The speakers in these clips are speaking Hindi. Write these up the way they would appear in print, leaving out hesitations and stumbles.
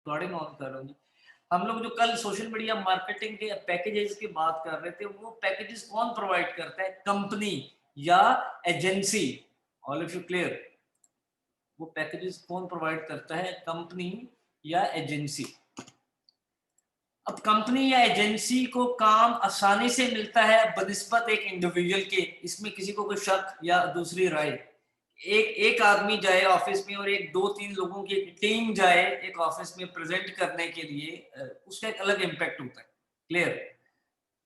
रिकॉर्डिंग ऑन कर रहा हूँ। हम लोग जो कल सोशल मीडिया मार्केटिंग के पैकेजेस की बात कर रहे थे, वो पैकेजेस कौन प्रोवाइड करता है, कंपनी या agency? All of you clear? वो पैकेजेस कौन प्रोवाइड करता है, कंपनी या एजेंसी? अब कंपनी या एजेंसी को काम आसानी से मिलता है बनिस्बत एक इंडिविजुअल के, इसमें किसी को कोई शक या दूसरी राय? एक आदमी जाए ऑफिस में और एक दो तीन लोगों की एक टीम जाए एक ऑफिस में प्रेजेंट करने के लिए, उसका एक अलग इम्पैक्ट होता है। क्लियर?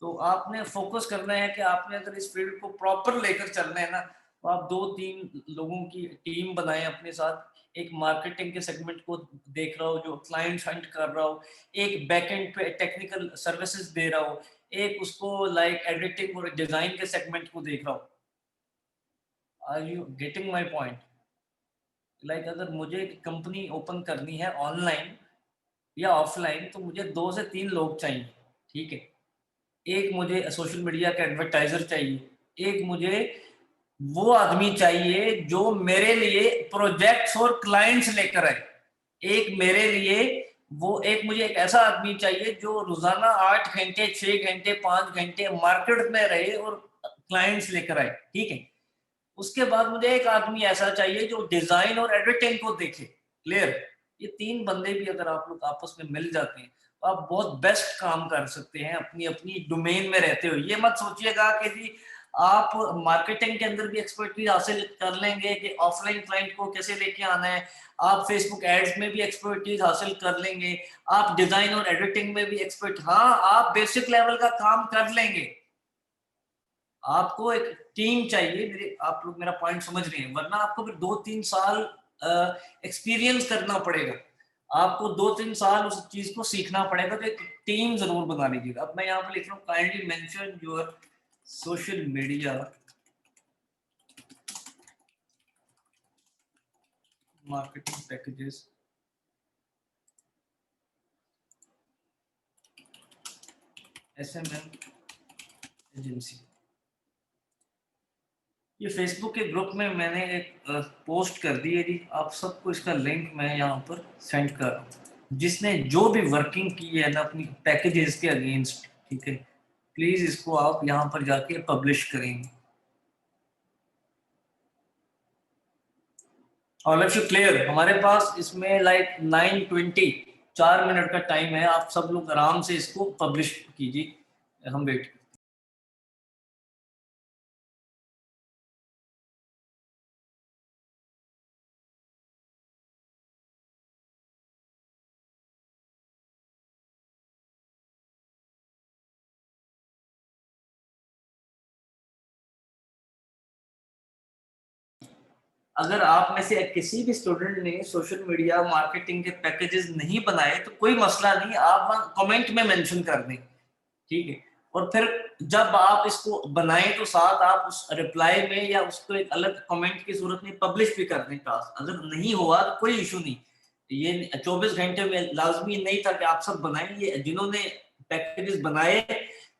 तो आपने फोकस करना है कि आपने अगर इस फील्ड को प्रॉपर लेकर चलना है ना, तो आप दो तीन लोगों की टीम बनाएं अपने साथ। एक मार्केटिंग के सेगमेंट को देख रहा हो जो क्लाइंट हंट कर रहा हो, एक बैकएंड पे टेक्निकल सर्विसेज दे रहा हो, एक उसको लाइक एडिटिंग और डिजाइन के सेगमेंट को देख रहा हो। Are you getting my point? Like अगर मुझे एक कंपनी ओपन करनी है ऑनलाइन या ऑफलाइन, तो मुझे दो से तीन लोग चाहिए। ठीक है, एक मुझे सोशल मीडिया का एडवर्टाइजर चाहिए, एक मुझे वो आदमी चाहिए जो मेरे लिए प्रोजेक्ट्स और क्लाइंट्स लेकर आए, एक मेरे लिए वो एक मुझे एक ऐसा आदमी चाहिए जो रोजाना 8 घंटे 6 घंटे 5 घंटे मार्केट में रहे और क्लाइंट्स लेकर आए। ठीक है, उसके बाद मुझे एक आदमी ऐसा चाहिए जो डिजाइन और एडिटिंग को देखे। क्लियर? ये तीन बंदे भी अगर आप लोग आपस में मिल जाते हैं तो आप बहुत बेस्ट काम कर सकते हैं अपनी अपनी डोमेन में रहते हुए। ये मत सोचिएगा कि जी आप मार्केटिंग के अंदर भी एक्सपर्टीज हासिल कर लेंगे कि ऑफलाइन क्लाइंट को कैसे लेके आना है, आप फेसबुक एड्स में भी एक्सपर्टीज हासिल कर लेंगे, आप डिजाइन और एडिटिंग में भी एक्सपर्ट, हाँ आप बेसिक लेवल का काम कर लेंगे। आपको एक टीम चाहिए, मेरे आप लोग मेरा पॉइंट समझ रहे हैं, वरना आपको फिर 2-3 साल एक्सपीरियंस करना पड़ेगा, आपको 2-3 साल उस चीज को सीखना पड़ेगा। तो एक टीम जरूर बना लीजिएगा। अब मैं यहाँ पे लिख रहा हूँ, kindly mention your social media marketing packages SMM agency. ये फेसबुक के ग्रुप में मैंने एक पोस्ट कर दी है जी, आप सबको इसका लिंक मैं यहाँ पर सेंड कर रहा हूँ। जिसने जो भी वर्किंग की है ना अपनी पैकेजेस के अगेंस्ट, ठीक है, प्लीज इसको आप यहाँ पर जाके पब्लिश करेंगे। All of you clear? हमारे पास इसमें लाइक 9:20 4 मिनट का टाइम है, आप सब लोग आराम से इसको पब्लिश कीजिए, हम वेट। अगर आप में से किसी भी स्टूडेंट ने सोशल मीडिया मार्केटिंग के पैकेजेस नहीं बनाए तो कोई मसला नहीं, आप कमेंट में मेंशन कर दें। ठीक है, और फिर जब आप इसको बनाएं तो साथ आप उस रिप्लाई में या उसको एक अलग कमेंट की सूरत में पब्लिश भी कर दें टास्क। अगर नहीं हुआ तो कोई इशू नहीं, ये 24 घंटे में लाजमी नहीं था कि आप सब बनाएं। ये जिन्होंने पैकेजेस बनाए,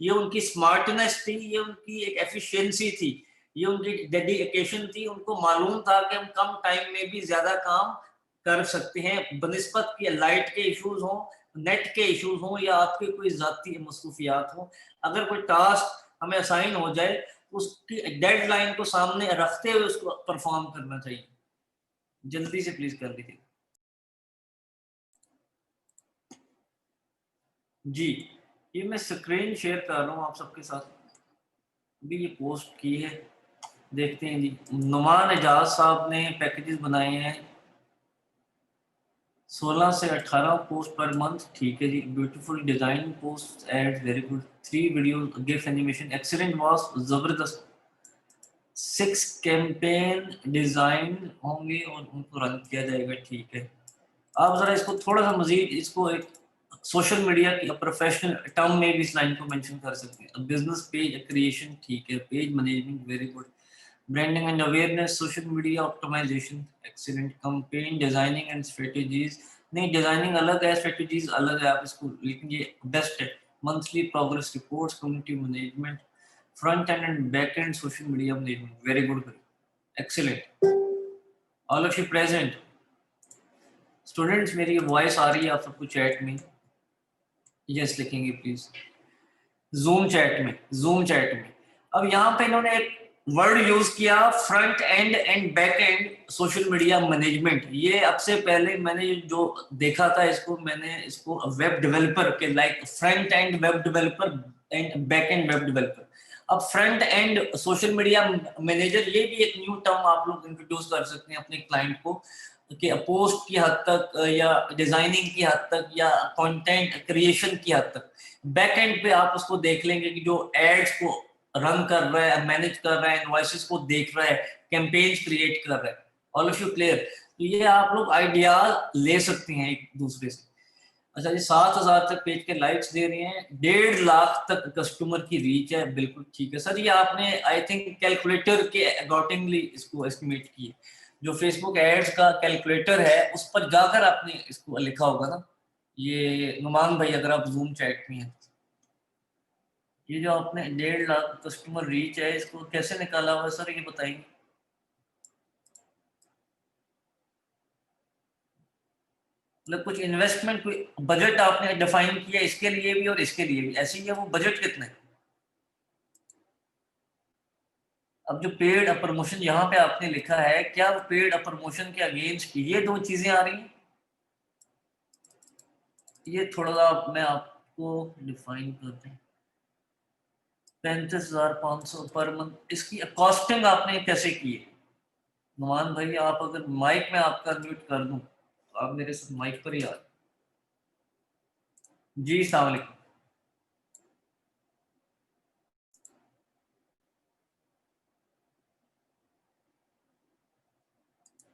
ये उनकी स्मार्टनेस थी, ये उनकी एक एफिशिएंसी थी, ये उनकी डेडिकेशन थी। उनको मालूम था कि हम कम टाइम में भी ज्यादा काम कर सकते हैं, बनिस्बत की लाइट के इश्यूज हों, नेट के इश्यूज हों या आपकी कोई जाती मसरूफियात हो। अगर कोई टास्क हमें असाइन हो जाए, उसकी डेडलाइन को सामने रखते हुए उसको परफॉर्म करना चाहिए। जल्दी से प्लीज कर लीजिए जी। ये मैं स्क्रीन शेयर कर रहा हूँ आप सबके साथ, अभी ये पोस्ट की है, देखते हैं जी। नुमान एजाज साहब ने पैकेजेस बनाए हैं 16 से 18 पोस्ट पर मंथ। ठीक है जी, beautiful design post ad, very good, 3 video, gift animation, excellent boss, जबरदस्त। 6 कैंपेन डिजाइन होंगे और उनको रन किया जाएगा। ठीक है, आप जरा इसको थोड़ा सा मजीद इसको एक सोशल मीडिया की प्रोफेशनल टर्म में भी इस लाइन को मेंशन कर सकते हैं। बिजनेस पेज क्रिएशन, ठीक है, page management, very good, branding and awareness, social media optimisation, excellent, campaign designing and strategies, नहीं डिजाइनिंग अलग है, स्ट्रेटजीज अलग है, आप इसको, लेकिन ये बेस्ट है। Monthly progress reports, community management, front end back and social media management, very good, excellent, all of you present. Students मेरी वॉइस आ रही है आप सबको चैट में? यस लिखेंगे प्लीज, जूम चैट में। अब यहाँ पे इन्होंने एक वर्ड यूज किया, front end and back and social media management. ये अब से पहले मैंने जो देखा था इसको, मैंने इसको वेब डेवलपर के like front end web developer and back end web developer. अब front end social media manager, ये भी एक न्यू टर्म आप लोग इंट्रोड्यूस कर सकते हैं अपने क्लाइंट को, कि पोस्ट की हद तक या डिजाइनिंग की हद तक या कंटेंट क्रिएशन की हद तक। बैक एंड पे आप उसको देख लेंगे कि जो एड्स को रन कर रहा है, मैनेज कर रहा है, इनवॉइसेस को देख रहा है, कैंपेन्स क्रिएट कर रहा है। All of you clear? तो ये आप लोग आइडिया ले सकते हैं एक दूसरे से। अच्छा जी, 7,000 तक पेज के लाइक्स दे रहे हैं, 1.5 लाख तक कस्टमर की रीच है, बिल्कुल ठीक है सर। ये आपने आई थिंक कैलकुलेटर के अकॉर्डिंगली इसको एस्टिमेट किए, जो फेसबुक एड्स का कैलकुलेटर है उस पर जाकर आपने इसको लिखा होगा ना। ये नुमान भाई अगर आप जूम चैट में हैं, ये जो आपने 1.5 लाख कस्टमर रीच है इसको कैसे निकाला हुआ सर, ये बताइए। मतलब कुछ इन्वेस्टमेंट, कोई बजट आपने डिफाइन किया इसके लिए भी और इसके लिए भी, ऐसे ही है वो बजट कितना है? अब जो पेड प्रमोशन यहाँ पे आपने लिखा है, क्या वो पेड प्रमोशन के अगेंस्ट ये दो चीजें आ रही हैं? ये थोड़ा सा मैं आपको डिफाइन करते हैं। 35,500 पर मंथ, इसकी कॉस्टिंग आपने कैसे की है? नुमान भाई आप अगर माइक में आपका म्यूट कर दूं तो आप मेरे साथ माइक पर ही आ जाओ। जी अस्सलाम वालेकुम।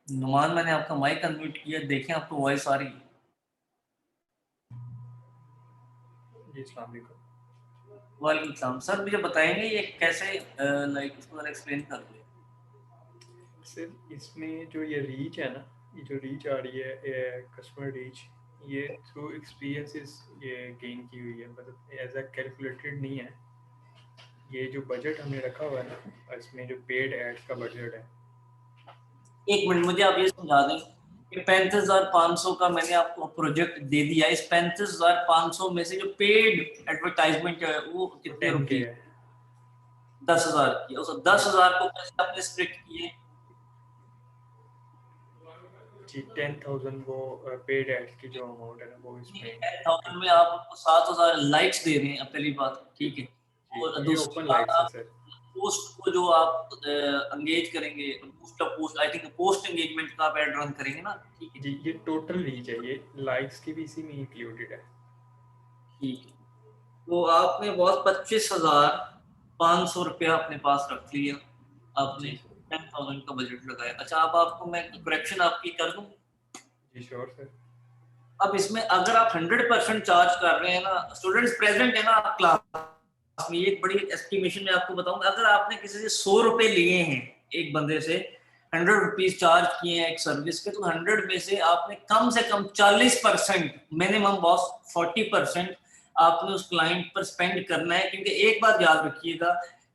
नुमान मैंने आपका माइक अनम्यूट किया, देखें आपको वॉइस आ रही है? जी अस्सलाम वालेकुम। वालेकुम सलाम। सर मुझे बताएंगे ये कैसे, लाइक इसको जरा एक्सप्लेन कर दो। सर इसमें जो ये रीच है ना, ये जो रीच आ रही है कस्टमर रीच, ये थ्रू एक्सपीरियंसेस ये गेन की हुई है, मतलब एज अ कैलकुलेटेड नहीं है। ये जो बजट हमने रखा हुआ है ना, इसमें जो पेड एड्स का बजट है। एक मिनट मुझे आप ये समझा दें कि 35,500 का मैंने आपको प्रोजेक्ट दे दिया, इस 35,500 में से जो पेड एडवर्टाइजमेंट है वो वो कितने 10K रुपए? है। 10,000 की। उस जी 10,000 को कैसे आपने स्प्लिट किए? जी 10,000 वो पेड एड्स की जो अमाउंट है ना वो इसमें 10,000 में आप उनको 7,000 लाइक्स दे रहे हैं, पहली बात ठीक है। जी और ये दूसरी ओपन बात, लाइक्स है आप सर। पोस्ट को जो आप एंगेज करेंगे, boost of post, I think post engagement का आप एड रन करेंगे ना, ठीक है। जी ये टोटल रीच है, ये लाइक्स की भी इसी में इंक्लूडेड है। ठीक है, तो आपने बहुत 25,500 रुपया अपने पास रख लिया, आपने जी 10,000 का बजट लगाया। अच्छा, अब आपको मैं करेक्शन आपकी कर दूं। जी श्योर सर। अब इसमें अगर आप 100% चार्ज कर रहे हैं ना, स्टूडेंट्स प्रेजेंट है ना आप क्लास में, ये एक बड़ी एस्टिमेशन में आपको बताऊंगा। अगर आपने किसी से 100 रुपए लिए हैं, एक बंदे से 100 रुपीज चार्ज किए हैं एक सर्विस के, तो 100 में से आपने कम से कम 40%, मिनिमम बॉस 40% आपने उस क्लाइंट पर स्पेंड करना है। क्योंकि एक बात याद रखिएगा,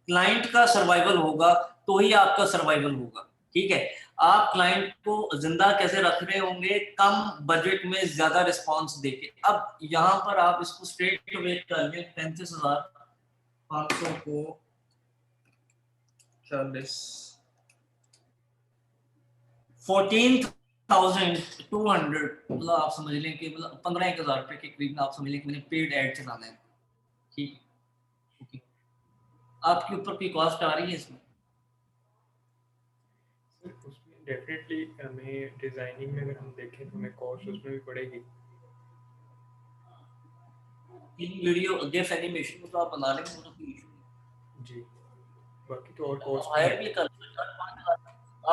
क्लाइंट का सर्वाइवल होगा तो ही आपका सर्वाइवल होगा, ठीक है। आप क्लाइंट को जिंदा कैसे रख रहे होंगे? कम बजट में ज्यादा रिस्पॉन्स देके। अब यहाँ पर आप इसको स्ट्रेट अवे कर लें, 35,500 को 40, 14,200, मतलब आप समझ लें कि मतलब 15,000 रुपए के करीब आप समझ लें कि मैंने पेड एड चलाना है, ठीक। ओके, आपके ऊपर कोई कॉस्ट आ रही है इसमें? सर उसमें डेफिनेटली हमें डिज़ाइनिंग में अगर हम देखें तो हमें कॉस्ट उसमें भी पड़ेगी। इन वीडियो गिफ एनिमेशन को तो आप बना लेंगे, वो तो कोई इशू नहीं। जी बाकी तो और आप कॉस्ट भी हायर हैं। भी कर लो 4-5 हज़ार।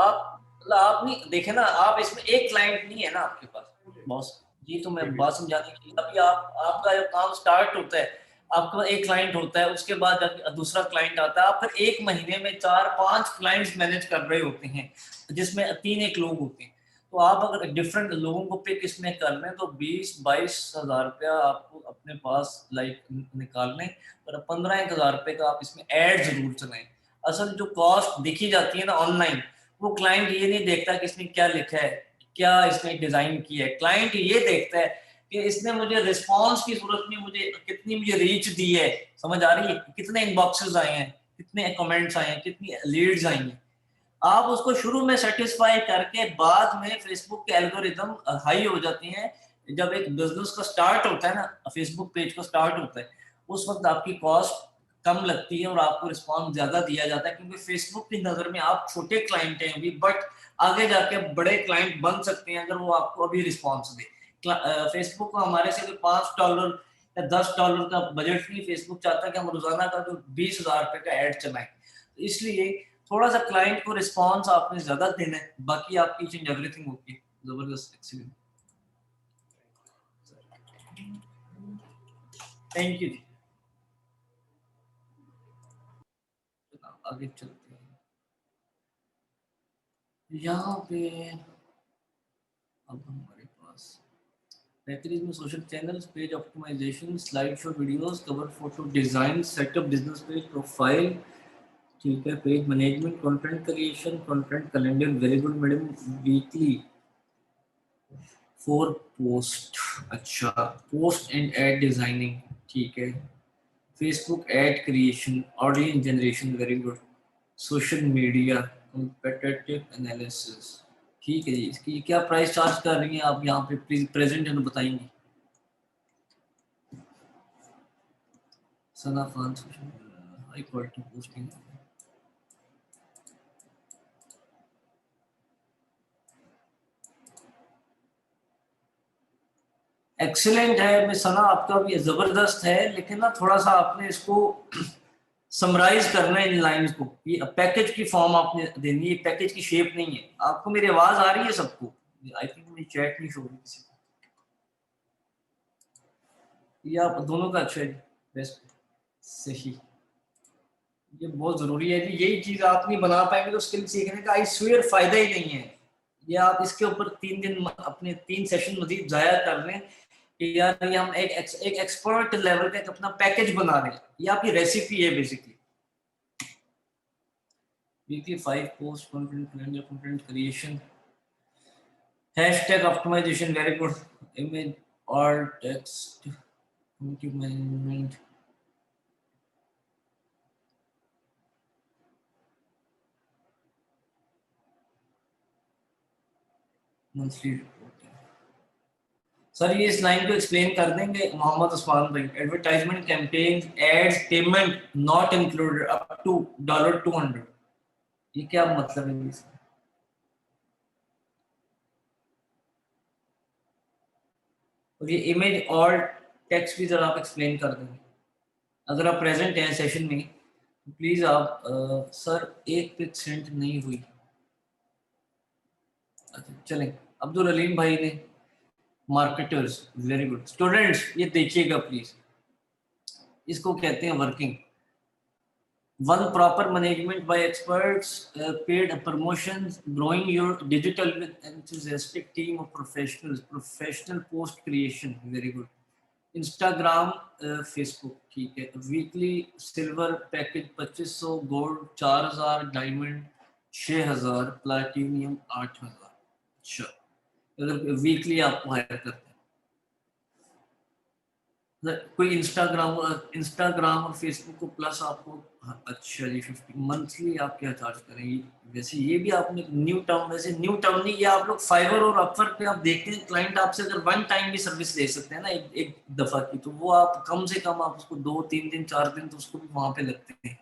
आप मतलब आप नहीं देखे ना, आप इसमें एक क्लाइंट नहीं है ना आपके पास बॉस। जी तो मैं जी बात बिल्कुल। समझाने के लिए, अभी आप आपका जब काम स्टार्ट होता है, आपके पास एक क्लाइंट होता है, उसके बाद जाके दूसरा क्लाइंट आता है, आप फिर एक महीने में 4-5 क्लाइंट्स मैनेज कर रहे होते हैं, जिसमें 3 एक लोग होते हैं। तो आप अगर डिफरेंट लोगों को पिक इसमें कर लें तो 20-22 हज़ार रुपया आपको अपने पास लाइक निकालने, और 15,000 रुपये का आप इसमें ऐड जरूर चलाएं। असल जो कॉस्ट देखी जाती है ना ऑनलाइन, वो क्लाइंट ये नहीं देखता कि इसमें क्या लिखा है, क्या इसने डिजाइन किया है। क्लाइंट ये देखता है कि इसने मुझे रिस्पॉन्स की सूरत में मुझे कितनी मुझे रीच दी है, समझ आ रही है, कितने इनबॉक्सेस आए हैं, कितने कमेंट्स आए हैं, कितनी लीड्स आई हैं। आप उसको शुरू में सेटिस्फाई करके बाद में फेसबुक के एल्गोरिदम हाई हो जाते हैं। जब एक बिजनेस का स्टार्ट होता है ना, फेसबुक पेज का स्टार्ट होता है, उस वक्त आपकी कॉस्ट कम लगती है और आपको रिस्पॉन्स ज्यादा दिया जाता है, क्योंकि फेसबुक की नजर में आप छोटे क्लाइंट हैं अभी, बट आगे जाके बड़े क्लाइंट बन सकते हैं अगर वो आपको अभी रिस्पॉन्स दे। फेसबुक को हमारे से $5 या $10 का बजट नहीं फेसबुक चाहता कि हम रोजाना का तो 20,000 रुपए का एड चलाएं। तो इसलिए थोड़ा सा क्लाइंट को रिस्पॉन्स आपने ज्यादा देना है, बाकी आपकी ईच एंड एवरीथिंग होगी। जबरदस्त, एक्सीलेंट, थैंक यू जी। आगे चलते हैं यहाँ पे। अब हमारे पास पैकेज में social channels, page optimisation, slide show videos, cover photo design, setup, business page, profile, ठीक है, page management, content creation, content calendar, very good madam, weekly 4 post, अच्छा, पोस्ट एंड एड डिजाइनिंग, ठीक है, Facebook ad creation, audience generation, very good, social media competitive analysis, ठीक है जी। इसकी क्या प्राइस चार्ज कर रही हैं आप यहाँ पे, प्लीज प्रेजेंट है बताएंगे। Sana Khan, high quality posting, excellent है। मैं सना आपका भी जबरदस्त है, लेकिन ना थोड़ा सा आपने इसको समराइज करना है इन लाइंस को। ये पैकेज की फॉर्म आपने देनी है, पैकेज की शेप नहीं है। आपको मेरी आवाज आ रही है सबको? आई थिंक मेरी चैट नहीं शो रही किसी को। ये आप दोनों का अच्छा है, बेस्ट, सही। ये बहुत जरूरी है जी, यही चीज आप नहीं बना पाएंगे तो स्किल सीखने का आई स्वेयर फायदा ही नहीं है। ये आप इसके ऊपर 3 दिन अपने 3 सेशन मजीद जाया कर लें कि यार ये हम एक एक्सपर्ट लेवल का एक अपना पैकेज बना रहे हैं। ये आपकी रेसिपी है basically. Weekly 5 post, content calendar, content creation, hashtag optimization, very good, image और text, community management, monthly reporting. Sir ये इस लाइन को एक्सप्लेन कर देंगे मोहम्मद उस्मान भाई। Advertisement campaign ads payment not included up to $200, ये क्या मतलब है इसका? और ये इमेज और टेक्स्ट भी जरा आप एक्सप्लेन कर देंगे अगर आप प्रेजेंट हैं सेशन में। प्लीज आप सर एक पिक सेंड नहीं हुई। अच्छा चलें, अब्दुल अलीम भाई ने, मार्केटर्स, वेरी गुड। स्टूडेंट्स ये देखिएगा प्लीज, इसको कहते हैं working. One, proper management by experts, paid promotions, growing your digital with enthusiastic team of professionals, professional post creation, very good. Instagram, Facebook, ठीक है। Weekly silver package 2500, gold 4000, diamond 6000, platinum 8000। अच्छा, अगर वीकली आपको हायर करते हैं कोई इंस्टाग्राम और फेसबुक को प्लस आपको, अच्छा जी 50 मंथली आप क्या चार्ज करेंगे? वैसे ये भी आपने न्यू टर्म, वैसे न्यू टर्म नहीं, ये आप लोग फाइवर और अपवर्क पे आप देखते हैं क्लाइंट आपसे अगर वन टाइम भी सर्विस ले सकते हैं ना एक दफा की, तो वो आप कम से कम आप उसको 2-3 दिन 4 दिन तो उसको भी वहां पे लगते हैं।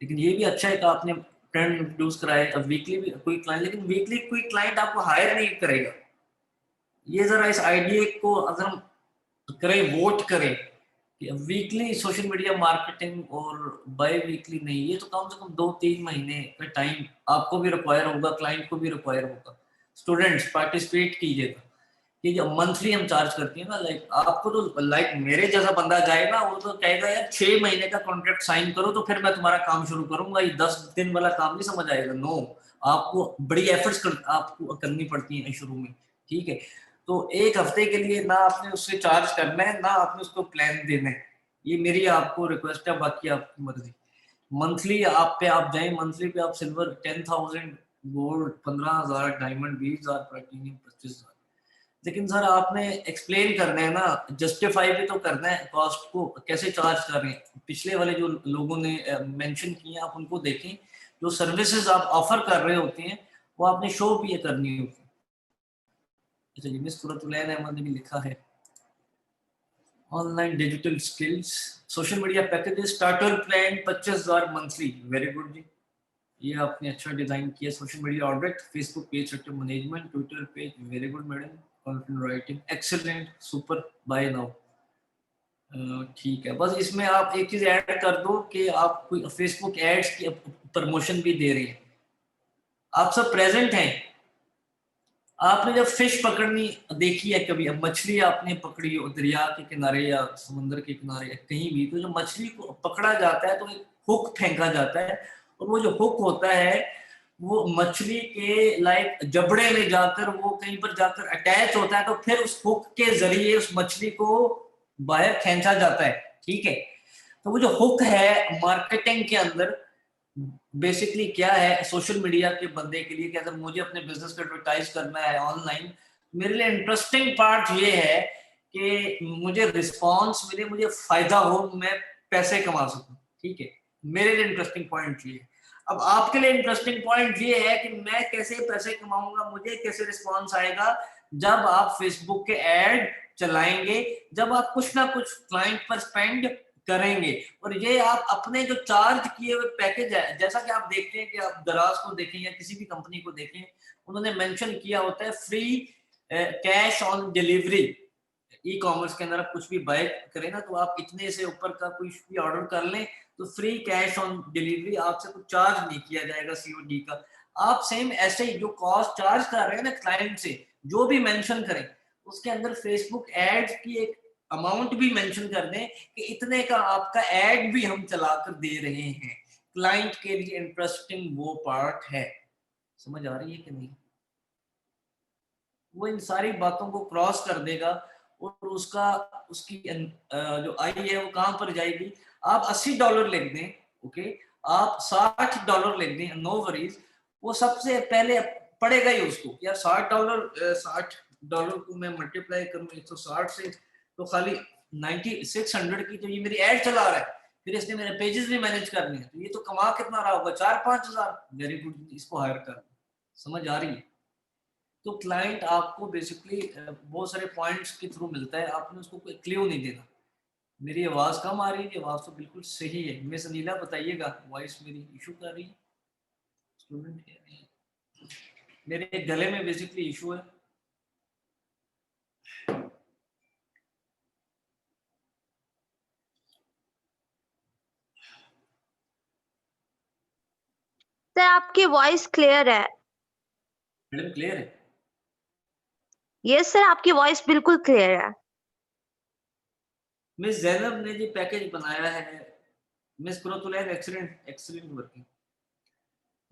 लेकिन ये भी अच्छा है कि आपने ट्रेंड इंट्रोड्यूस कराया। अब वीकली भी कोई क्लाइंट, लेकिन वीकली कोई क्लाइंट आपको हायर नहीं करेगा। ये जरा इस आइडिया को अगर हम करें, वोट करें कि वीकली सोशल मीडिया मार्केटिंग और बाय वीकली नहीं, ये तो कम से कम 2-3 महीने का टाइम आपको भी रिक्वायर होगा, क्लाइंट को भी रिक्वायर होगा। स्टूडेंट्स पार्टिसिपेट कीजिएगा कि जब मंथली हम चार्ज करते हैं ना, लाइक आपको तो लाइक मेरे जैसा बंदा जाएगा वो तो कहेगा यार 6 महीने का कॉन्ट्रैक्ट साइन करो तो फिर मैं तुम्हारा काम शुरू करूंगा, ये 10 दिन वाला काम नहीं समझ आएगा। नो, आपको बड़ी एफर्ट्स आपको करनी पड़ती है शुरू में, ठीक है। तो एक हफ्ते के लिए ना आपने उससे चार्ज करना है ना आपने उसको प्लान देना है, ये मेरी आपको रिक्वेस्ट है, बाकी आपकी मर्जी। मंथली आप पे आप जाएं, मंथली पे आप सिल्वर 10,000 गोल्ड 15,000, डायमंड 20,000, प्लेटिनियम 25,000। लेकिन सर आपने एक्सप्लेन करना है ना, जस्टिफाई भी तो करना है कॉस्ट को, कैसे चार्ज कर रहे हैं। पिछले वाले जो लोगों ने मेंशन किए आप उनको देखें, जो सर्विसेज आप ऑफर कर रहे होते हैं वो आपने शो भी ये करनी होती है। अच्छा जी, मिस सूरतुलैन अहमद ने भी लिखा है online digital skills social media packages starter plan 25,000 monthly. Very good जी, ये आपने अच्छा डिजाइन किया। Social media audit, Facebook page setup management, Twitter page. Very good madam, content writing excellent, super, buy now. ठीक है, बस इसमें आप एक चीज ऐड कर दो कि आप कोई फेसबुक एड्स की प्रमोशन भी दे रहे हैं, आप सब प्रेजेंट हैं। आपने जब फिश पकड़नी देखी है कभी, अब मछली आपने पकड़ी हो दरिया के किनारे या समुद्र के किनारे कहीं भी, तो जब मछली को पकड़ा जाता है तो एक हुक फेंका जाता है, और वो जो हुक होता है वो मछली के लाइक जबड़े में जाकर वो कहीं पर जाकर अटैच होता है, तो फिर उस हुक के जरिए उस मछली को बाहर खींचा जाता है। ठीक है, तो वो जो हुक है मार्केटिंग के अंदर बेसिकली क्या है, सोशल मीडिया के बंदे के लिए कि अगर मुझे अपने बिजनेस को एडवर्टाइज करना है ऑनलाइन, मेरे लिए इंटरेस्टिंग पार्ट ये है कि मुझे रिस्पांस मिले, मुझे फायदा हो, मैं पैसे कमा सकूं। ठीक है, मेरे लिए इंटरेस्टिंग पॉइंट ये है। अब आपके लिए इंटरेस्टिंग पॉइंट ये है कि मैं कैसे पैसे कमाऊंगा, मुझे कैसे रिस्पांस आएगा। जब आप फेसबुक के एड चलाएंगे, जब आप कुछ ना कुछ क्लाइंट पर स्पेंड करेंगे, और ये आप अपने जो चार्ज किए हुए पैकेज है, जैसा कि आप देखते हैं कि आप दराज को देखें या किसी भी कंपनी को देखें, उन्होंने मेंशन किया होता है free cash on delivery. E commerce के अंदर आप कुछ भी बाय करें ना, तो आप इतने से ऊपर का कुछ भी ऑर्डर कर लें तो फ्री कैश ऑन डिलीवरी, आपसे कुछ चार्ज नहीं किया जाएगा सीओडी का। आप सेम ऐसे ही जो कॉस्ट चार्ज कर रहे हैं ना क्लाइंट से, जो भी मेंशन करें उसके अंदर फेसबुक एड्स की एक अमाउंट भी मेंशन कर दें कि इतने का आपका एड भी हम चलाकर दे रहे हैं। क्लाइंट के लिए इंटरेस्टिंग वो पार्ट है। समझ आ रही है कि नहीं? वो इन सारी बातों को क्रॉस कर देगा, और उसका उसकी जो आई है वो कहां पर जाएगी। आप $80 लिख दें, ओके, आप $60 लिख दें, नो वरीज, वो सबसे पहले पड़ेगा ही उसको यार। $60 को मैं मल्टीप्लाई करूं 160 से, तो खाली 9600 की तो ये मेरी एड चला रहा है, फिर इसने मेरे पेजेस भी मैनेज करने हैं, तो ये तो कमा कितना रहा होगा, 4-5 हजार। वेरी गुड, इसको हायर कर। समझ आ रही है? तो क्लाइंट आपको बेसिकली बहुत सारे पॉइंट्स के थ्रू मिलता है, आपने उसको कोई क्ल्यू नहीं देना। मेरी आवाज कम आ रही है? आवाज तो बिल्कुल सही है। मिस अनीला बताइएगा, वॉइस मेरी इशू कर रही है? स्टूडेंट मेरे गले में बेसिकली इशू है। सर आपकी वॉइस क्लियर है। मैडम क्लियर है? यस सर, आपकी वॉइस बिल्कुल क्लियर है। मिस जैनब ने जी पैकेज बनाया है। Miss Qurratulain excellent excellent working.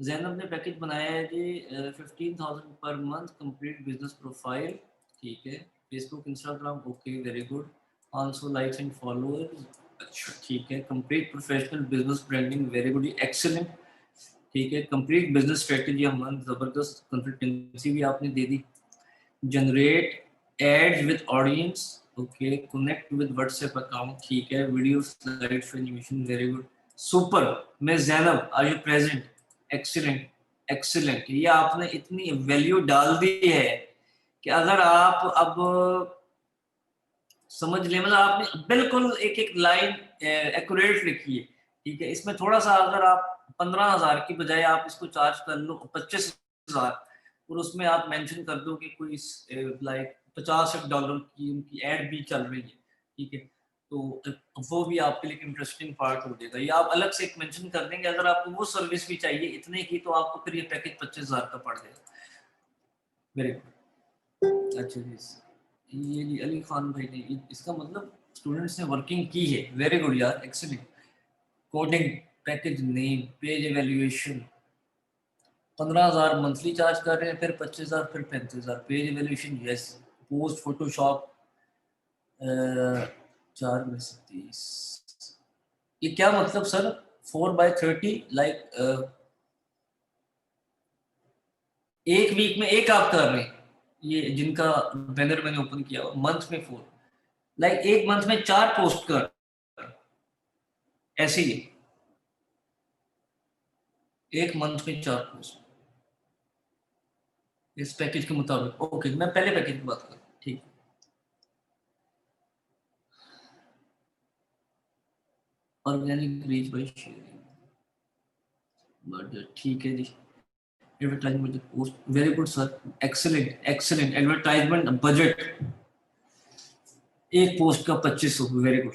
Zainab ने पैकेज बनाया है जी 15,000 per month, complete business profile. ठीक है, Facebook Instagram, okay very good, also likes and followers. अच्छा ठीक है, complete professional business branding, very good excellent. ठीक है, complete business strategy a month, जबरदस्त। कंसल्टेंसी भी आपने दे दी। Generate ads with audience, okay, connect with WhatsApp account. ठीक है, video slide show animation, very good, super. Miss Zainab are you present? Excellent excellent. ये आपने इतनी वैल्यू डाल दी है कि अगर आप अब समझ लें, मतलब आपने बिल्कुल एक एक लाइन एक्यूरेट लिखी है। ठीक है, इसमें थोड़ा सा अगर आप 15,000 की बजाय आप इसको चार्ज कर लो 25,000, और उसमें आप मेंशन कर दो कि कोई लाइक $50 की उनकी एड भी चल रही है। ठीक है, तो वो भी आपके लिए इंटरेस्टिंग पार्ट हो जाएगा। ये आप अलग से एक मेंशन कर देंगे, अगर आपको वो सर्विस भी चाहिए इतने की, तो आपको फिर ये पैकेज 25,000 का पड़ जाएगा। मेरे अच्छा जी, ये जी अली खान भाई ने इसका मतलब स्टूडेंट्स ने वर्किंग की है। वेरी गुड यार, excellent. Coding, package name, page evaluation. 15,000 monthly charge कर रहे हैं, फिर 25,000, फिर 35,000। Page evaluation yes. Post Photoshop 4 में से 30। ये क्या मतलब सर? 4/30 लाइक एक वीक में एक आप कर रहे हैं, ये जिनका बैनर मैंने ओपन किया हुआ, मंथ में 4, लाइक एक मंथ में 4 पोस्ट कर, ऐसे ही एक मंथ में 4 पोस्ट इस पैकेज के मुताबिक। ओके, मैं पहले पैकेज की बात कर, ठीक। Organic reach by sharing, but ठीक है जी। Advertisement post, very good sir, excellent excellent. Advertisement budget एक पोस्ट का 2500, वेरी गुड,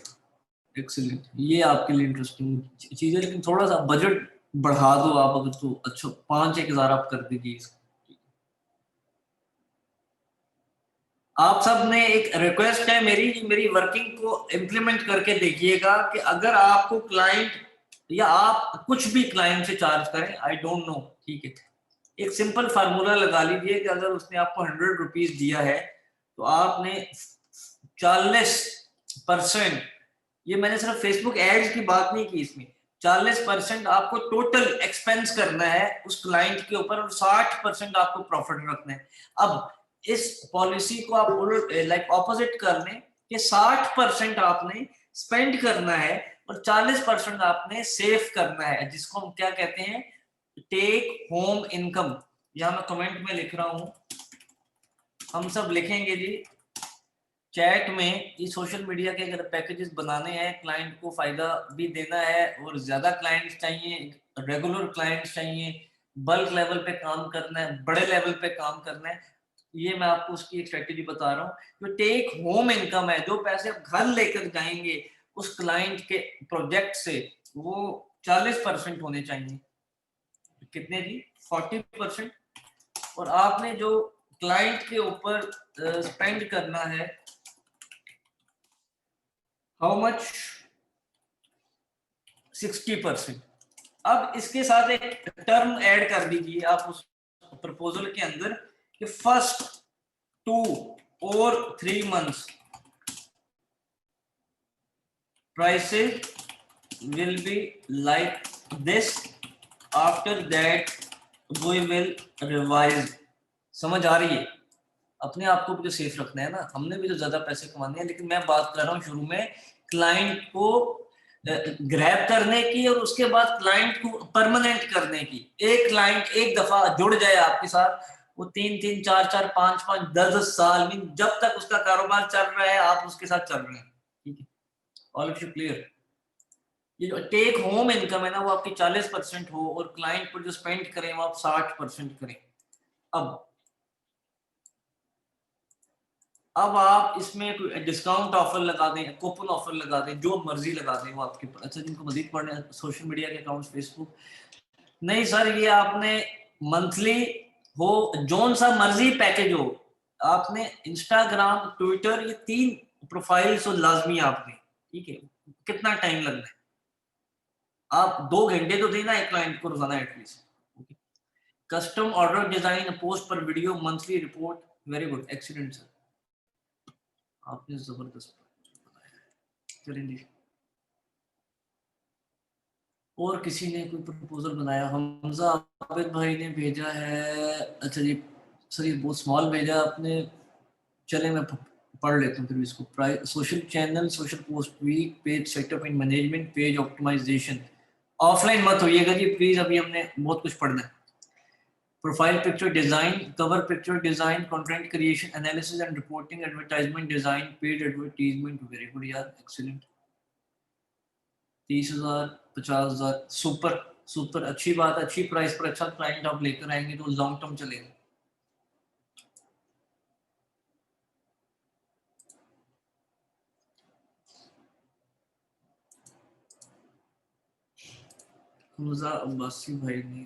एक्सीलेंट। ये आपके लिए इंटरेस्टिंग चीज है, लेकिन थोड़ा सा बजट बढ़ा दो आप अगर, तो अच्छा 5-1000 आप कर दीजिए। आप सब ने एक रिक्वेस्ट है मेरी वर्किंग को इम्प्लीमेंट करके देखिएगा कि अगर आपको क्लाइंट या आप कुछ भी क्लाइंट से चार्ज करें, आई डोंट नो, ठीक है, एक सिंपल फार्मूला लगा लीजिए कि अगर उसने आपको 100 रुपीज दिया है तो आपने 40%, ये मैंने सिर्फ फेसबुक एड्स की बात नहीं की, इसमें 40% आपको टोटल एक्सपेंस करना है उस क्लाइंट के ऊपर और 60% आपको प्रॉफिट रखना है। अब इस पॉलिसी को आप लाइक ऑपोजिट कर लें कि 60% आपने स्पेंड करना है और 40% आपने सेव करना है, जिसको हम क्या कहते हैं, टेक होम इनकम। यहां मैं कमेंट में लिख रहा हूं, हम सब लिखेंगे जी चैट में, ये सोशल मीडिया के अगर पैकेजेस बनाने हैं, क्लाइंट को फायदा भी देना है और ज्यादा क्लाइंट्स चाहिए, रेगुलर क्लाइंट्स चाहिए, बल्क लेवल पे काम करना है, बड़े लेवल पे काम करना है, ये मैं आपको उसकी एक स्ट्रेटेजी बता रहा हूँ। जो टेक होम इनकम है, जो पैसे आप घर लेकर जाएंगे उस क्लाइंट के प्रोजेक्ट से, वो 40% होने चाहिए। कितने जी? 40%। और आपने जो क्लाइंट के ऊपर स्पेंड करना है, हाउ मच? 60%। अब इसके साथ एक टर्म ऐड कर दीजिए आप उस प्रपोजल के अंदर कि फर्स्ट 2 और 3 months prices will be like this, after that we will revise। समझ आ रही है? अपने आप को भी तो सेफ रखना है ना, हमने भी तो ज्यादा पैसे कमाने हैं, लेकिन मैं बात कर रहा हूँ शुरू में क्लाइंट को ग्रैब करने की और उसके बाद क्लाइंट को परमानेंट करने की। एक क्लाइंट एक दफा जुड़ जाए आपके साथ, वो 3-3, 4-4, 5-5, 10-10 साल में, जब तक उसका कारोबार चल रहा है आप उसके साथ चल रहे हैं, ठीक है? All of you clear? ये जो टेक होम इनकम है ना, वो आपकी 40% हो और क्लाइंट पर जो स्पेंड करें वो आप 60% करें। अब आप इसमें कोई डिस्काउंट ऑफर लगा दें, कूपन ऑफर लगा दें, जो मर्जी लगा दें, वो आपके ऊपर। अच्छा, जिनको मजीद पढ़ने हैं सोशल मीडिया के अकाउंट्स, फेसबुक नहीं सर, ये आपने मंथली हो, जोन सा मर्जी पैकेज हो, आपने इंस्टाग्राम, ट्विटर, ये 3 प्रोफाइल्स हो लाजमी आपने, ठीक है? कितना टाइम लगना है? आप 2 घंटे तो देना है क्लाइंट को रोजाना at least. Custom order design, post पर video, monthly report, very good, excellent sir, आपने जबरदस्त बनाया। चलें जी, और किसी ने कोई प्रपोजल बनाया? हमजा आबिद भाई ने भेजा है। अच्छा जी सर, ये बहुत स्मॉल भेजा आपने, चले मैं पढ़ लेता हूँ फिर इसको। Social channel, social post week, page setup and management, page optimisation. Offline मत होइएगा जी प्लीज, अभी हमने बहुत कुछ पढ़ना है। Profile picture design, cover picture design, content creation, analysis and reporting, advertisement design, paid advertisement, very good यार, एक्सीलेंट। 30,000, 50,000, सुपर सुपर, अच्छी बात, अच्छी प्राइस पर अच्छा क्लाइंट आप लेकर आएंगे तो लॉन्ग टर्म चलेगा। हमजा अब्बासी भाई ने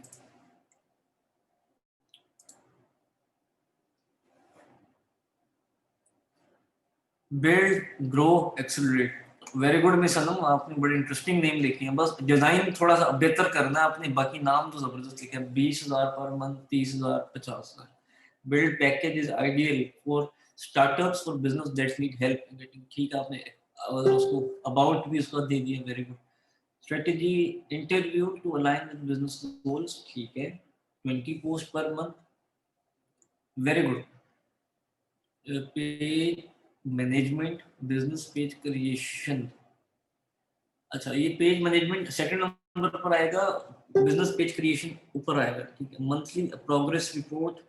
build grow accelerate, very good miss Sanam, आपने बड़ी इंटरेस्टिंग नेम लिखी है, बस डिजाइन थोड़ा सा बेहतर करना है आपने, बाकी नाम तो जबरदस्त लिखा है। 20,000 per month, 30,000, 50,000। Build package is ideal for startups, for business that need help in getting, ठीक है आपने, और उसको अबाउट भी उसका दे दिया, very good. Strategy interview to align with business goals, ठीक है। 20 post per month, very good. Page management, business page creation. अच्छा, ये पेज मैनेजमेंट सेकंड नंबर पर आएगा, बिजनेस पेज क्रिएशन ऊपर आएगा, ठीक है। Monthly progress report,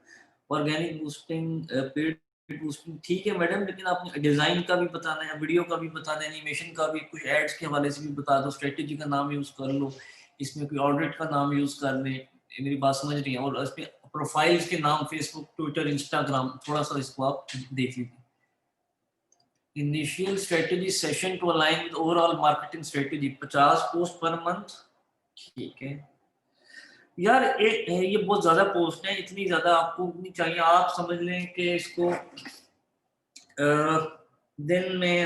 organic boosting, paid boosting, ठीक है मैडम, लेकिन आपने डिजाइन का भी बताना है, वीडियो का भी बताना है, एनिमेशन का भी, कुछ एड्स के हवाले से भी बता दो, स्ट्रेटेजी का नाम यूज कर लो, इसमें कोई ऑडिट का नाम यूज कर ले, मेरी बात समझ रही है। और इसमें प्रोफाइल्स के नाम फेसबुक, ट्विटर, इंस्टाग्राम, थोड़ा सा इसको आप देख लीजिए। Initial strategy session to align with overall marketing strategy, 50 post per month, ठीक है। यार ये बहुत ज्यादा पोस्ट है, इतनी ज्यादा आपको नहीं चाहिए। आप समझ लें कि इसको दिन में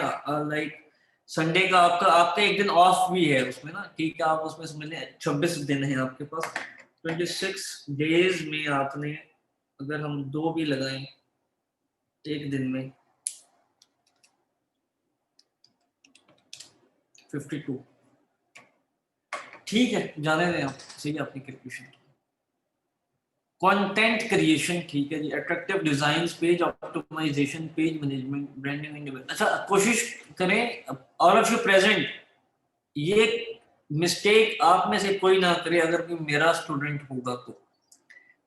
लाइक संडे का आपका आपका एक दिन ऑफ भी है उसमें ना, ठीक है। आप उसमें समझ लें 26 दिन है आपके पास, 26 डेज में आपने अगर हम 2 भी लगाएं एक दिन में, 52, ठीक है, जाने दें आप, सही है आपकी कैलकुलेशन। कंटेंट क्रिएशन, ठीक है जी, attractive design, page optimization, page management, branding. अच्छा, कोशिश करें ऑल ऑफ यू प्रेजेंट, ये मिस्टेक आप में से कोई ना करे अगर कोई मेरा स्टूडेंट होगा तो,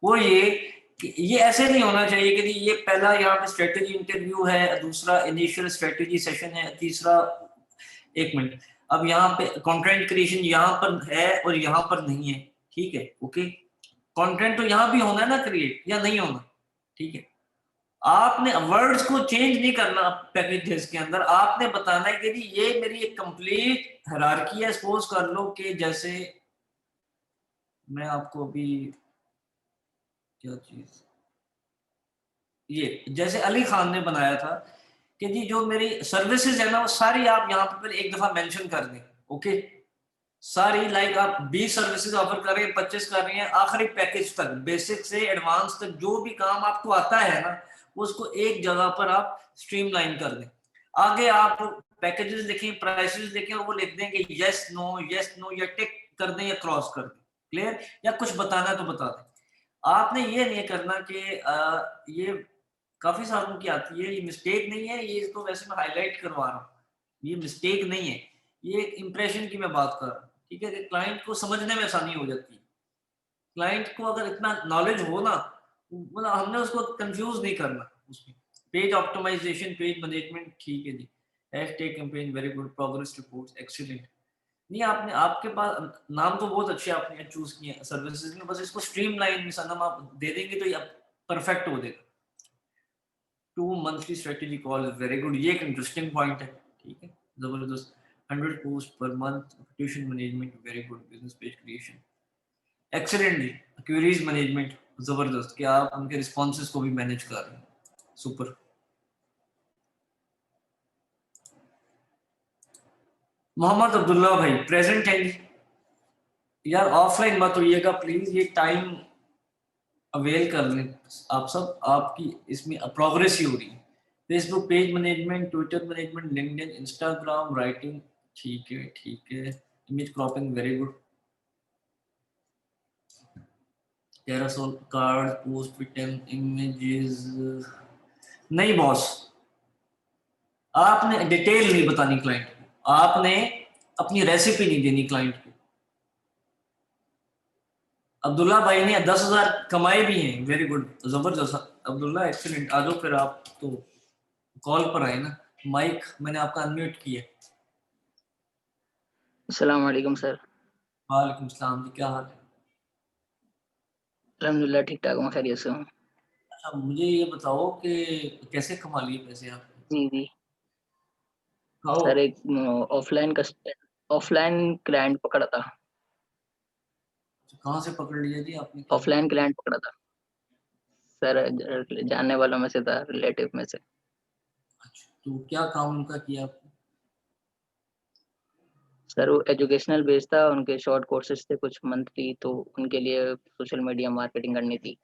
वो ये कि ये ऐसे नहीं होना चाहिए कि ये पहला यहाँ पे स्ट्रेटेजी इंटरव्यू है, दूसरा इनिशियल स्ट्रेटेजी सेशन है, तीसरा, एक मिनट, अब यहाँ पे कंटेंट क्रिएशन यहाँ पर है और यहाँ पर नहीं है, ठीक है, ओके। कंटेंट तो यहाँ भी होना है ना क्रिएट, या नहीं होना, ठीक है। आपने वर्ड्स को चेंज नहीं करना पैकेजेस के अंदर, आपने बताना है कि जी ये मेरी एक कंप्लीट हायरार्की है। सपोज कर लो कि जैसे मैं आपको अभी क्या चीज, ये जैसे अली खान ने बनाया था कि जी जो मेरी सर्विसेज है ना वो सारी आप यहाँ पर एक दफा मेंशन कर दें, ओके। सारी लाइक आप 20 सर्विसेज ऑफर कर रहे हैं, 25 कर रहे हैं, आखिरी पैकेज तक, बेसिक से एडवांस तक जो भी काम आपको आता है ना, उसको एक जगह पर आप स्ट्रीमलाइन कर दें। आगे आप पैकेजेस लिखें, प्राइसेस लिखें और वो लिख दें कि यस नो, या टिक कर दें या क्रॉस कर दें, क्लियर। या कुछ बताना तो बता दें। आपने ये नहीं करना कि ये काफी सारों की आती है, ये मिस्टेक नहीं है, ये तो वैसे मैं हाईलाइट करवा रहा हूँ, ये मिस्टेक नहीं है, ये एक इंप्रेशन की मैं बात कर रहा हूँ, ठीक है। कि क्लाइंट को समझने में आसानी हो जाती है। क्लाइंट को अगर इतना नॉलेज हो ना, मतलब हमने उसको कंफ्यूज नहीं करना उसमें। पेज ऑप्टिमाइजेशन, पेज मैनेजमेंट, ठीक है जी। Hashtag campaign, very good, progress reports, excellent. नहीं, आपने आपके पास नाम तो बहुत अच्छे आपने चूज किए हैं सर्विसेज में, बस इसको स्ट्रीमलाइन में सनम आप दे देंगे तो ये परफेक्ट हो जाएगा। 2 monthly strategy call, very good, ये एक इंटरेस्टिंग पॉइंट है, ठीक है, जबरदस्त। 100 post per month, reputation management, very good, business page creation, excellent जी। क्वेरीज मैनेजमेंट, जबरदस्त, कि आप उनके रिस्पॉन्सेज को भी मैनेज कर रहे हैं, सुपर। मोहम्मद अब्दुल्ला भाई प्रेजेंट है जी। यार ऑफलाइन मत होइएगा प्लीज, ये टाइम अवेल कर लें आप सब, आपकी इसमें प्रोग्रेस ही हो रही है। Facebook page management, Twitter management, LinkedIn, Instagram, writing, ठीक है, ठीक है। Image cropping, very good. Carousel, card, post, पिटन, इमेजेस, नहीं बॉस, आपने डिटेल नहीं बतानी क्लाइंट को, आपने अपनी रेसिपी नहीं देनी क्लाइंट को। अब्दुल्ला भाई ने 10,000 कमाए भी हैं, वेरी गुड, जबरदस्त अब्दुल्ला, एक्सीलेंट। आ जाओ फिर, आप तो कॉल पर आए ना, माइक मैंने आपका अनम्यूट किया। अस्सलाम वालेकुम सर। वालेकुम सलाम जी, क्या हाल है? अल्हम्दुलिल्लाह ठीक ठाक हूँ, खैरियत से हूँ। अच्छा, मुझे ये बताओ कि कैसे कमा लिए पैसे आप? जी जी खाओ। सर, एक ऑफलाइन क्लाइंट पकड़ा था। कहाँ से पकड़ लिया जी आपने? ऑफलाइन क्लाइंट पकड़ा था सर, जानने वालों में से था, रिलेटिव में से। अच्छा, तो क्या काम उनका किया आपने? सर वो एजुकेशनल बेस्ड था, उनके शॉर्ट कोर्सेज थे कुछ मंथली, तो उनके लिए सोशल मीडिया मार्केटिंग करनी थी।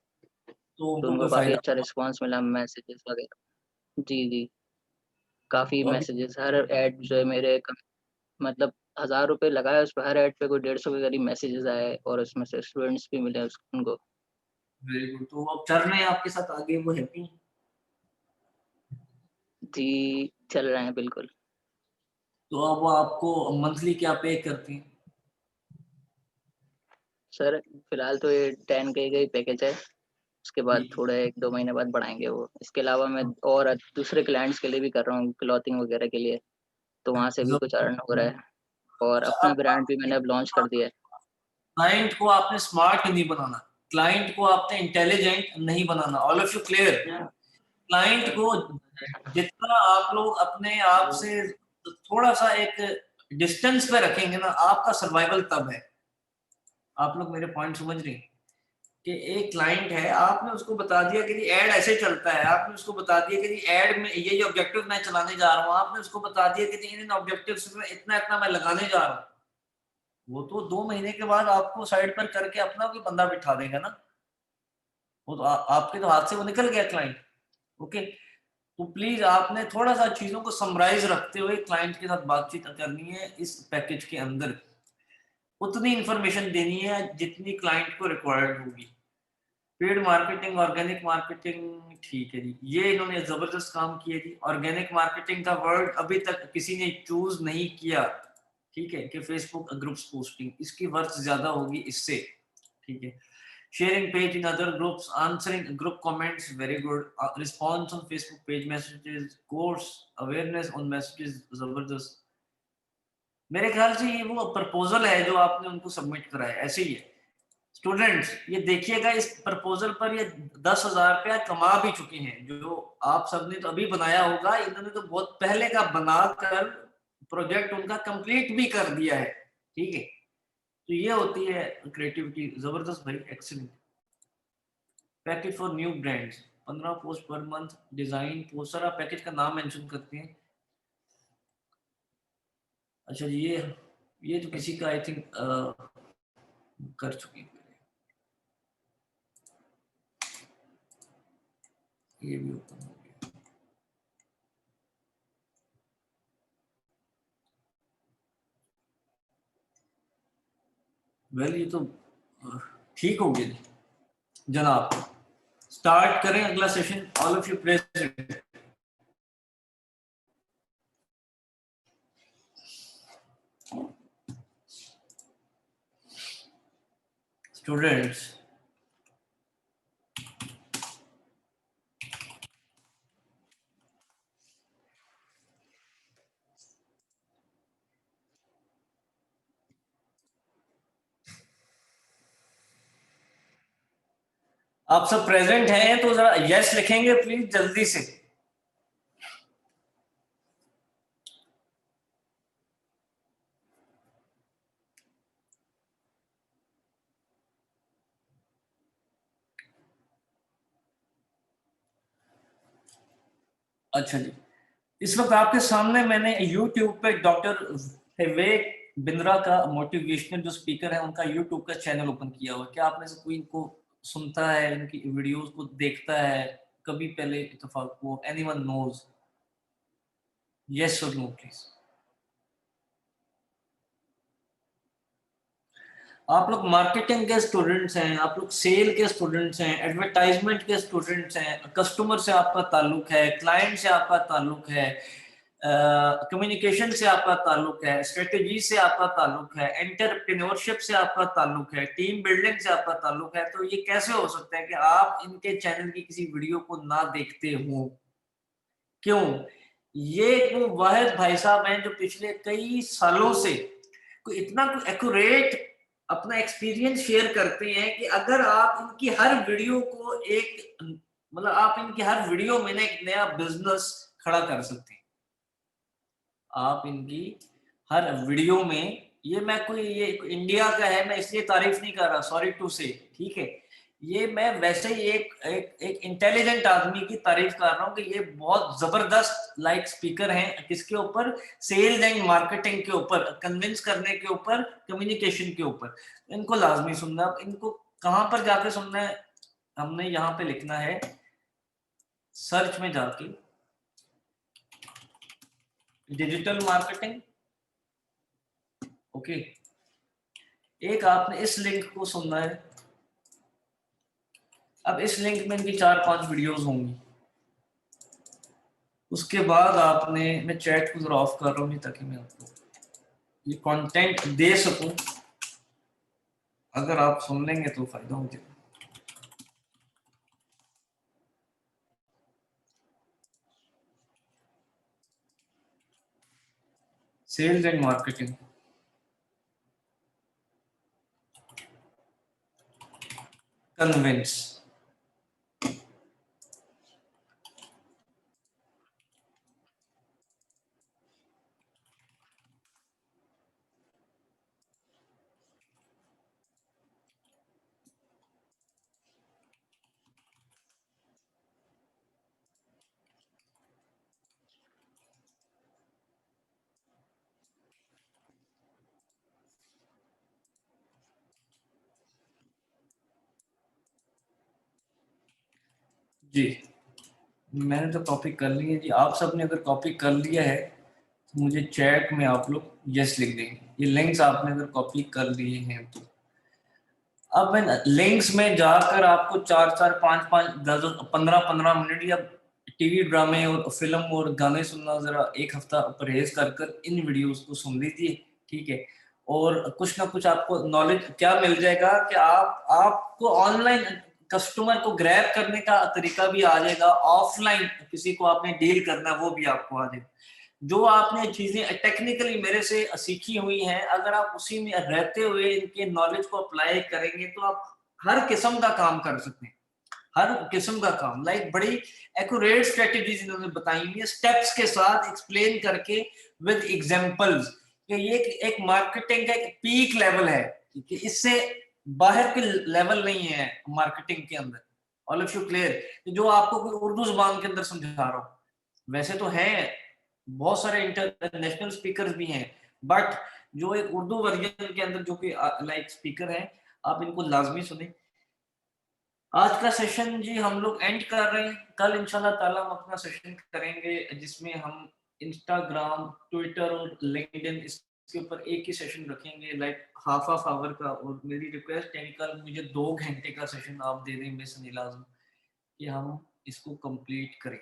तो तो उनको उनको कोई काफ़ी फायदा अच्छा हुआ? रिस्पांस मिला, मैसेजेस वगैरह। जी जी, काफ़ी तो अभी मैसेजेस, हर ऐड जो है मेरे मतलब 1000 रुपये लगाए उस पर, हर ऐड पे कोई 150 के करीब मैसेजेस आए, और उसमें से स्टूडेंट्स भी मिले उनको। Very good. तो अब चल रहे हैं आपके साथ आगे, वो हैप्पी? जी, चल रहे हैं बिल्कुल। तो अब वो आपको मंथली क्या पे करते हैं? सर फिलहाल तो ये 10K का ही पैकेज है, उसके बाद ठीक थोड़ा 1-2 महीने बाद बढ़ाएँगे वो। इसके अलावा मैं और दूसरे क्लाइंट्स के लिए भी कर रहा हूँ, क्लॉथिंग वगैरह के लिए, तो है। वहाँ से भी कुछ अर्न हो रहा है और अच्छा, अपना अब ब्रांड भी मैंने अब लॉन्च कर दिया है। क्लाइंट को आपने स्मार्ट नहीं बनाना, क्लाइंट को आपने इंटेलिजेंट नहीं बनाना। All of you clear? Client को जितना आप लोग अपने आप से थोड़ा सा एक डिस्टेंस पे रखेंगे ना, आपका सर्वाइवल तब है। आप लोग मेरे पॉइंट समझ रहे हैं कि एक क्लाइंट है, आपने उसको बता दिया कि एड ऐसे चलता है, आपने उसको बता दिया कि एड में ये ऑब्जेक्टिव मैं चलाने जा रहा हूँ, आपने उसको बता दिया कि इन ऑब्जेक्टिव्स में इतना इतना मैं लगाने जा रहा हूँ, वो तो 2 महीने के बाद आपको साइड पर करके अपना कोई बंदा बिठा देगा ना। वो तो आपके तो हाथ से वो निकल गया क्लाइंट। ओके, तो प्लीज आपने थोड़ा सा चीजों को समराइज रखते हुए क्लाइंट के साथ बातचीत करनी है। इस पैकेज के अंदर उतनी इंफॉर्मेशन देनी है जितनी क्लाइंट को रिक्वायर्ड होगी। पेड मार्केटिंग, ऑर्गेनिक मार्केटिंग, ठीक है जी, ये इन्होंने जबरदस्त काम किया जी। ऑर्गेनिक मार्केटिंग का वर्ड अभी तक किसी ने चूज नहीं किया, ठीक है, कि फेसबुक ग्रुप्स पोस्टिंग, इसकी वर्थ ज्यादा होगी इससे, ठीक है। Sharing page in other groups, answering group comments, very good. Response on Facebook page messages, course awareness on messages, जबरदस्त। मेरे ख्याल से ये वो प्रपोजल है जो आपने उनको सबमिट करा है, ऐसे ही है। स्टूडेंट्स ये देखिएगा, इस प्रपोजल पर ये 10,000 रुपया कमा भी चुके हैं। जो आप सबने तो अभी बनाया होगा, इन्होंने तो बहुत पहले का बनाकर प्रोजेक्ट उनका कंप्लीट भी कर दिया है, ठीक है। तो ये होती है क्रिएटिविटी, जबरदस्त भाई, excellent. Package for new brands, 15 post per month, design post, sir आप पैकेज का नाम मेंशन करते हैं। अच्छा जी, ये तो किसी का आई थिंक कर चुकी है, ये भी ओपन हो गया। वेल ये तो ठीक हो गया जनाब। स्टार्ट करें अगला session, all of you present. Students आप सब प्रेजेंट हैं तो जरा यस लिखेंगे प्लीज जल्दी से। अच्छा जी, इस वक्त आपके सामने मैंने YouTube पे डॉक्टर विवेक बिंद्रा का, मोटिवेशनल जो स्पीकर है, उनका YouTube का चैनल ओपन किया हुआ है। क्या आप में से कोई इनको सुनता है, इनकी वीडियोस को देखता है कभी पहले इत्तेफाक को? Anyone knows? यस और नो प्लीज। आप लोग मार्केटिंग के स्टूडेंट्स हैं, आप लोग सेल के स्टूडेंट्स हैं, एडवर्टाइजमेंट के स्टूडेंट्स हैं, कस्टमर से आपका ताल्लुक है, क्लाइंट से आपका ताल्लुक है, कम्युनिकेशन से आपका ताल्लुक है, स्ट्रेटेजी से आपका ताल्लुक है, एंटरप्रेन्योरशिप से आपका ताल्लुक है, टीम बिल्डिंग से आपका ताल्लुक है। तो ये कैसे हो सकता है कि आप इनके चैनल की किसी वीडियो को ना देखते हो? क्यों? ये वो वाहिद भाई साहब हैं जो पिछले कई सालों से कोई इतना एक्यूरेट अपना एक्सपीरियंस शेयर करते हैं कि अगर आप इनकी हर वीडियो को एक, मतलब आप इनकी हर वीडियो में ना एक नया बिजनेस खड़ा कर सकते हैं। आप इनकी हर वीडियो में, ये मैं कोई ये इंडिया का है मैं इसलिए तारीफ नहीं कर रहा, सॉरी टू से, ठीक है, ये मैं वैसे ही एक इंटेलिजेंट आदमी की तारीफ कर रहा हूँ कि ये बहुत जबरदस्त लाइक स्पीकर हैं। किसके ऊपर? सेल्स एंड मार्केटिंग के ऊपर, कन्विंस करने के ऊपर, कम्युनिकेशन के ऊपर। इनको लाजमी सुनना। अब इनको कहाँ पर जाके सुनना है? हमने यहाँ पे लिखना है, सर्च में जाके डिजिटल मार्केटिंग, ओके। एक आपने इस लिंक को सुनना है, अब इस लिंक में इनकी 4-5 वीडियोस होंगी। उसके बाद आपने, मैं चैट को जरा ऑफ कर रहा हूँ ताकि मैं आपको ये कंटेंट दे सकूं। अगर आप सुन लेंगे तो फायदा हो जाएगा। सेल्स एंड मार्केटिंग, कन्विंस, जी मैंने तो कॉपी कर ली है जी। आप सबने अगर कॉपी कर लिया है तो मुझे चैट में आप लोग यस लिख देंगे। ये लिंक्स आपने अगर कॉपी कर लिए हैं तो अब मैं लिंक्स में जाकर आपको 4-4, 5-5, 10, 15-15 मिनट या टीवी ड्रामे और फिल्म और गाने सुनना जरा एक हफ्ता परहेज कर इन वीडियोस को सुन लीजिए, ठीक है। और कुछ ना कुछ आपको नॉलेज क्या मिल जाएगा कि आपको ऑनलाइन कस्टमर को ग्रैब करने का तरीका भी आ जाएगा, ऑफलाइन किसी को आपने डील करना वो भी आपको आ जाएगा। जो आपने चीजें टेक्निकली मेरे से सीखी हुई हैं, अगर आप उसी में रहते हुए इनके नॉलेज को अप्लाई करेंगे तो आप हर किस्म का काम कर सकते हैं, हर किस्म का काम। लाइक बड़ी एक्यूरेट स्ट्रेटजीज इन्होंने बताई हुई है, स्टेप्स के साथ एक्सप्लेन करके विद एग्जांपल्स कि ये एक मार्केटिंग का एक पीक लेवल है, ठीक है। इससे बाहर के लेवल नहीं है मार्केटिंग के अंदर। All of you clear? जो आपको कोई उर्दू जुबान के अंदर समझा रहा हूं, वैसे तो है बहुत सारे इंटरनेशनल स्पीकर्स भी हैं, बट जो एक उर्दू वर्जन के अंदर जो कि लाइक स्पीकर हैं, आप इनको लाजमी सुने। आज का सेशन जी हम लोग एंड कर रहे हैं। कल इंशाल्लाह ताला हम अपना सेशन करेंगे जिसमें हम इंस्टाग्राम, ट्विटर और लिंक्डइन इसके ऊपर एक ही सेशन रखेंगे, लाइक हाफ आवर का। और मेरी रिक्वेस्ट है कि कल मुझे 2 घंटे का सेशन आप दे दें मिस अनिल आज़म, कि हम इसको कंप्लीट करें।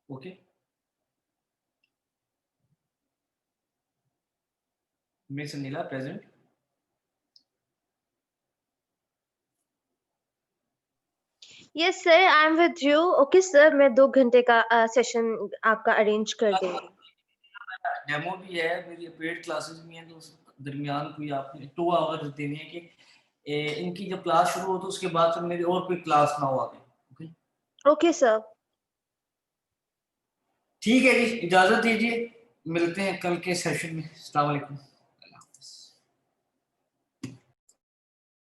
Okay, miss Anila present? Yes sir, I am with you. Okay sir, मैं 2 घंटे का सेशन आपका अरेंज कर दूंगी। डेमो भी है, मेरी पेड क्लासेस भी हैं, तो उस दरमियान कोई आपने 2 आवर्स देने हैं कि इनकी जब क्लास शुरू हो तो उसके बाद फिर मेरी और कोई क्लास ना हो आगे। Okay, okay sir. ठीक है जी, इजाजत दीजिए, मिलते हैं कल के सेशन में। अस्सलाम वालेकुम।